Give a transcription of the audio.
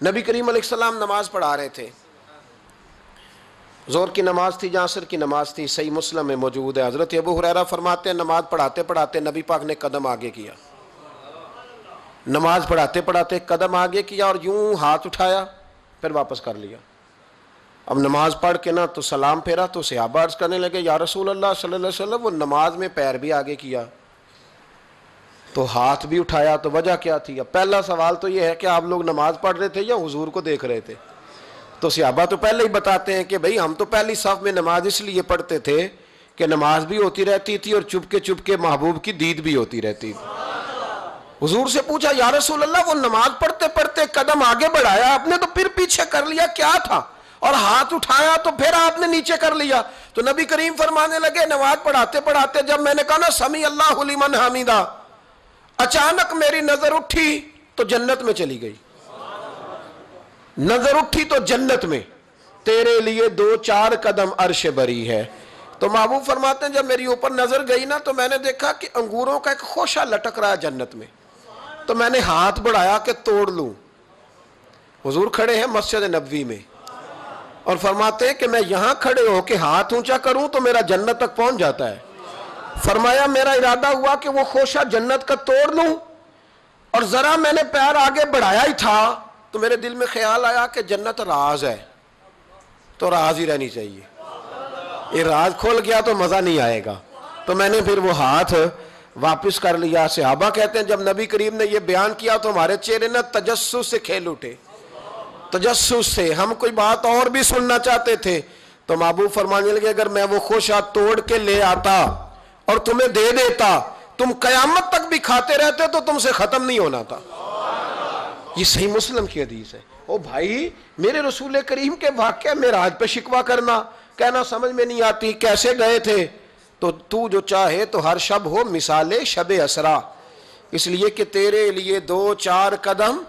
نبی کریم علیہ السلام نماز پڑھا رہے تھے، ظہر کی نماز تھی یا عصر کی نماز تھی، صحیح مسلم میں موجود ہے۔ حضرت ابو ہریرہ فرماتے ہیں نماز پڑھاتے پڑھاتے نبی پاک نے قدم آگے کیا، نماز پڑھاتے پڑھاتے قدم آگے کیا اور یوں ہاتھ اٹھایا پھر واپس کر لیا۔ اب نماز پڑھ کے نا تو سلام پھیرا تو صحابہ عرض کرنے لگے یا رسول اللہ صلی اللہ علیہ وسلم وہ نماز میں پیر بھی آگے کیا تو ہاتھ بھی اٹھایا، تو وجہ کیا تھی؟ اب پہلا سوال تو یہ ہے کہ آپ لوگ نماز پڑھ رہے تھے یا حضور کو دیکھ رہے تھے؟ تو صحابہ تو پہلے ہی بتاتے ہیں کہ بھئی ہم تو پہلی صف میں نماز اس لیے پڑھتے تھے کہ نماز بھی ہوتی رہتی تھی اور چپ کے محبوب کی دید بھی ہوتی رہتی تھی۔ حضور سے پوچھا یا رسول اللہ وہ نماز پڑھتے پڑھتے قدم آگے بڑھایا آپ نے تو پھر پیچھے کر لیا، کیا تھا؟ اور ہاتھ اٹھایا تو پھر آپ نے نیچے کر لیا۔ تو نبی کریم فرمانے لگے نماز پڑھاتے پڑھاتے جب میں نے کہا نا سمیع اللہ لمن حمیدہ، اچانک میری نظر اٹھی تو جنت میں چلی گئی، نظر اٹھی تو جنت میں، تیرے لیے 2-4 قدم عرش بری ہے۔ تو محبوب فرماتے ہیں جب میری اوپر نظر گئی نا تو میں نے دیکھا کہ انگوروں کا ایک خوشہ لٹک رہا ہے جنت میں، تو میں نے ہاتھ بڑھایا کہ توڑ لوں۔ حضور کھڑے ہیں مسجد نبوی میں اور فرماتے ہیں کہ میں یہاں کھڑے ہو کے ہاتھ اونچا کروں تو میرا جنت تک پہنچ جاتا ہے۔ فرمایا میرا ارادہ ہوا کہ وہ خوشہ جنت کا توڑ لوں اور ذرا میں نے پیر آگے بڑھایا ہی تھا تو میرے دل میں خیال آیا کہ جنت راز ہے تو راز ہی رہنی چاہیے، یہ راز کھول گیا تو مزہ نہیں آئے گا، تو میں نے پھر وہ ہاتھ واپس کر لیا۔ صحابہ کہتے ہیں جب نبی کریم نے یہ بیان کیا تو ہمارے چہرے نے تجسس سے کھیل اٹھے، تجسس سے ہم کوئی بات اور بھی سننا چاہتے تھے۔ تو محبوب فرمانے لگے اگر میں وہ خوشہ توڑ کے لے آتا اور تمہیں دے دیتا تم قیامت تک بھی کھاتے رہتے تو تم سے ختم نہیں ہونا تھا۔ یہ صحیح مسلم کی حدیث ہے۔ او بھائی میرے رسول کریم کے واقعہ معراج پہ شکوہ کرنا، کہنا سمجھ میں نہیں آتی کیسے گئے تھے، تو جو چاہے تو ہر شب ہو مثال شب اسرا، اس لیے کہ تیرے لیے 2-4 قدم